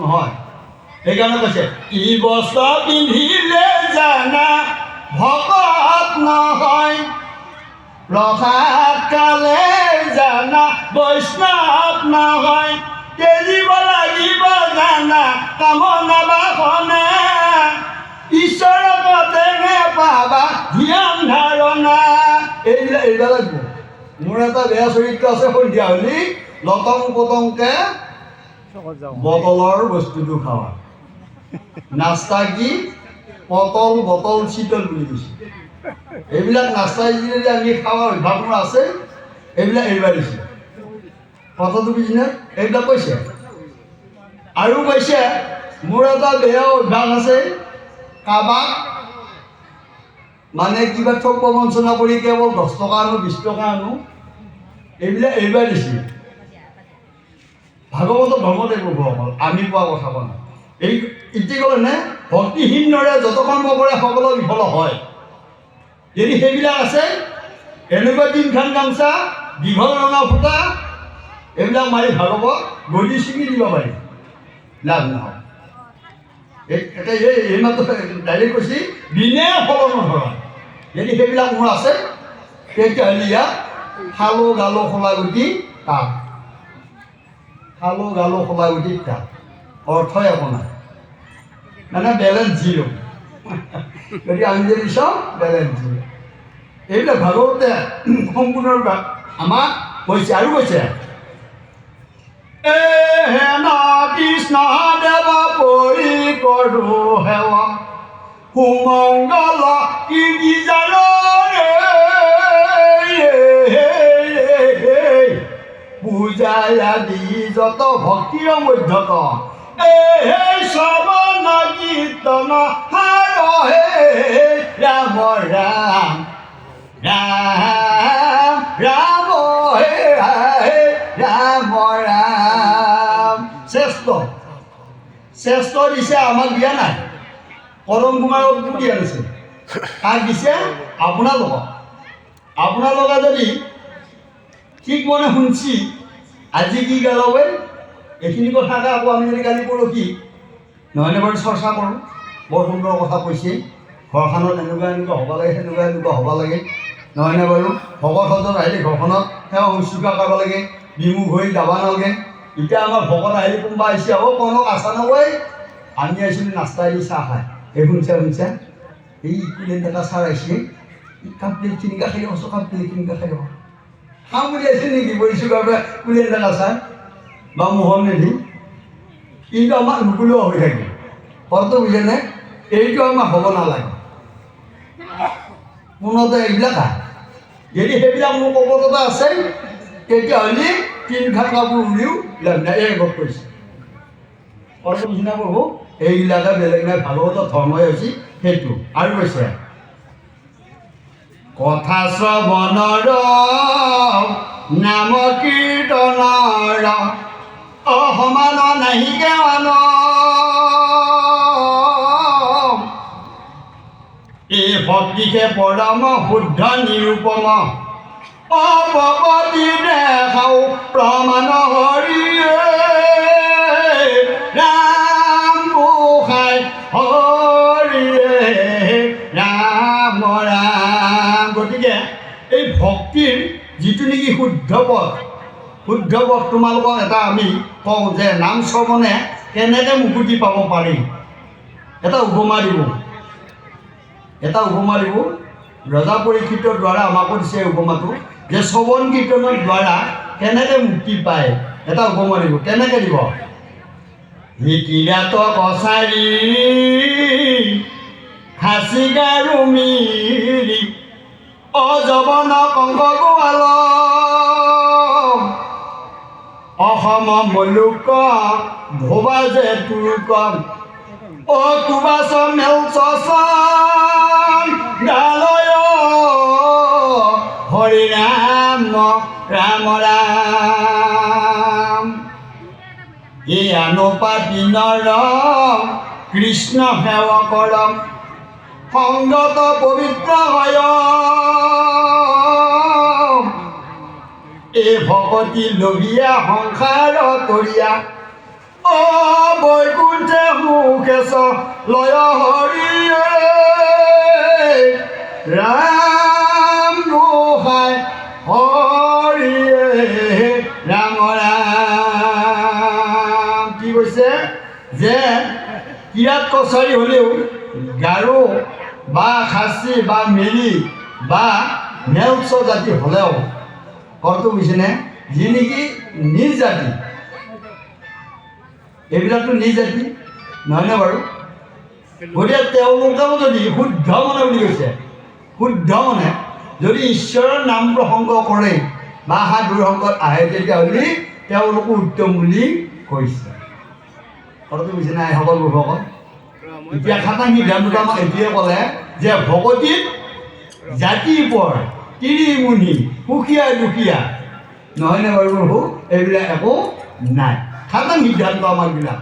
নহয় সেইকাৰণে কৈছে ই বস্ত্ৰ পিন্ধিলে জানা ভকত নহয় প্ৰসাদ খালে জানা বৈষ্ণৱ নহয় তেজিব লাগিব জানা কামনা বাসনা ঈশ্বৰক তেনে পাবা ধ্যান ধাৰণা এইবিলাক লাগিব মোৰ এটা বেয়া চৰিত্ৰ আছে সন্ধিয়া হ'লি লটং পটংকে বটলৰ বস্তুটো খাৱা নাস্তা কি পটল বটল চিতল বুলি কৈছে এইবিলাক নাস্তা যদি আমি খাৱাৰ অভ্যাস মোৰ আছে এইবিলাক এৰিব দিছে কথাটো বুজিনে এইবিলাক কৈছে আৰু কৈছে মোৰ এটা বেয়া অভ্যাস আছে কাবাক মানে কিবা ঠগ প্ৰবঞ্চনা কৰি কেৱল 10 টকা আনো 20 টকা আনো এইবিলাক এৰিব দিছে ভাগৱত ধৰ্মদেৱসকল আমি কোৱা কথা কোৱা নাই এই ইতি ক'লে ভক্তিহীনৰে যত কৰ্ম কৰে সকলো বিফল হয় যদি সেইবিলাক আছে এনেকুৱা 3খান গামোচা দীঘল ৰঙা ফুটা এইবিলাক মাৰি ভাগৱত গলি ছিঙি দিব পাৰি লাভ নহয় এই মাত্ৰ ডাইৰেক্ট কৈছে বিনে ফল নধৰা যদি সেইবিলাক মোৰ আছে তেতিয়াহ'লে ইয়াত খালো গালো খোলাগুটি কাম খালো গালো খোলাগুটি কাম অৰ্থই একো নাই মানে বেলেঞ্চ জিৰ' গতিকে আমি যদি চাওঁ বেলেঞ্চ জিৰ' এইবিলাক ভাগৱতে সম্পূৰ্ণ আমাক কৈছে আৰু কৈছে হেন কৃষ্ণ দেৱ পৰি কৰো সেৱা সুমংগল কীৰ্তিজাৰ পূজাই আদি যত ভক্তিৰ মধ্যত এই শ্ৰৱণ কীৰ্তন হাৰ হে ৰাম ৰাম ৰাম ৰাম হে ৰাম ৰাম শ্ৰেষ্ঠ দিছে আমাক দিয়া নাই কৰম কুমাৰক দিয়া দিছে কাক দিছে আপোনালোকে যদি ঠিক মনে শুনছি আজি কি গালাৱে এইখিনি কথাকে আকৌ আমি যদি কালি পৰহি নহয়নে বাৰু চৰ্চা কৰোঁ বৰ সুন্দৰ কথা কৈছে ঘৰখনত এনেকুৱা এনেকুৱা হ'ব লাগে সেনেকুৱা এনেকুৱা হ'ব লাগে নহয়নে বাৰু ভকত সজন আহিলে ঘৰখনত সেৱা শুশ্ৰূষা কৰিব লাগে বিমুখ হৈ যাব নালাগে এতিয়া আমাৰ ভকত আহিলে কোনোবা আহিছে কণক আছা নগৈ আমি আহিছিলোঁ নাস্তা দি চাহ খায় এই শুনছা এই কুলেন এটা চাহ আহিছে কাপ প্লেট কিনিকা খাই দিব কাপ প্লেট কিনিকা খাই দিব খাম বুলি আহিছে নেকি বহিছোঁ কাৰণে কুলেন এটা চাহ বা মোহন নেদি কিন্তু আমাক নুকুলেও হৈ থাকে ঘৰটো বুজেনে এইটো আমাৰ হ'ব নালাগে পোনতে এইবিলাক খায় যদি সেইবিলাক মোৰ কপটতা আছে তেতিয়াহ'লে 3খান কাপোৰ উলিও লাভ নাই এই গপ কৰিছে ঘৰটো বুজি নাপাব এইবিলাকে বেলেগ নাই ভাগৱত ধৰ্মই হৈছে সেইটো আৰু কৈছে কথা শ্ৰৱণৰ নাম কীৰ্তনৰ অসমান নাহিকে মান এই ভক্তিকে পৰম শুদ্ধ নিৰূপম অপগতি দেখাও প্ৰমাণ হৰিয়ে ৰাম গোসাঁই হৰিয়ে ৰাম ৰাম গতিকে এই ভক্তিৰ যিটো নেকি শুদ্ধ পথ তোমালোকক এটা আমি কওঁ যে নাম শ্ৰৱণে কেনেকৈ মুকুতি পাব পাৰি এটা উপমা দিব ৰজা পৰীক্ষিতৰ দ্বাৰা আমাকো দিছে উপমাটো যে শ্ৰৱণ কীৰ্তনৰ দ্বাৰা কেনেকৈ মুক্তি পায় এটা উপমা দিব কেনেকৈ দিব কিৰাত কছাৰী খাচী গাৰু মিৰি অজবন কংগ গোৱাল অসম মলুক ভোবা যে তুৰুক কুবাচ মেলচ গালয় হৰি ৰাম ৰাম ৰাম এই আনুপাতিনৰ কৃষ্ণ সেৱকৰ সংগত পবিত্ৰ হয় এই ভকতি লভিয়া সংসাৰ তৰিয়া অবৈধ কেশ লয় হৰিয়ে ৰাম গোসাঁই হৰিয়ে ৰাম ৰাম। কি কৈছে যে কিৰাত কছাৰী হ'লেও গাৰো বা খাচী বা মেলি বা নেওচ জাতি হ'লেও অৰ্থ বুজিছেনে, যি নেকি নিজ জাতি, এইবিলাকতো নিজ জাতি নহয়নে বাৰু? গতিকে তেওঁলোকেও যদি শুদ্ধ মনে বুলি কৈছে, শুদ্ধ মনে যদি ঈশ্বৰৰ নাম প্ৰসংগ কৰে বা সাধুৰ সংগত আহে তেতিয়াহ'লে তেওঁলোকো উত্তম বুলি কৈছে। অৰ্থ বুজিছে নাই সকলো লোকসকল? এতিয়া খাটাং সিদ্ধান্তটো আমাক এইটোৱে ক'লে যে ভকতীত জাতি পৰ তিৰিমুনি সুখীয়া দুখীয়া নহয়নে বাৰু প্ৰভু? এইবিলাক একো নাই। খাটাং সিদ্ধান্ত আমাক বিলাক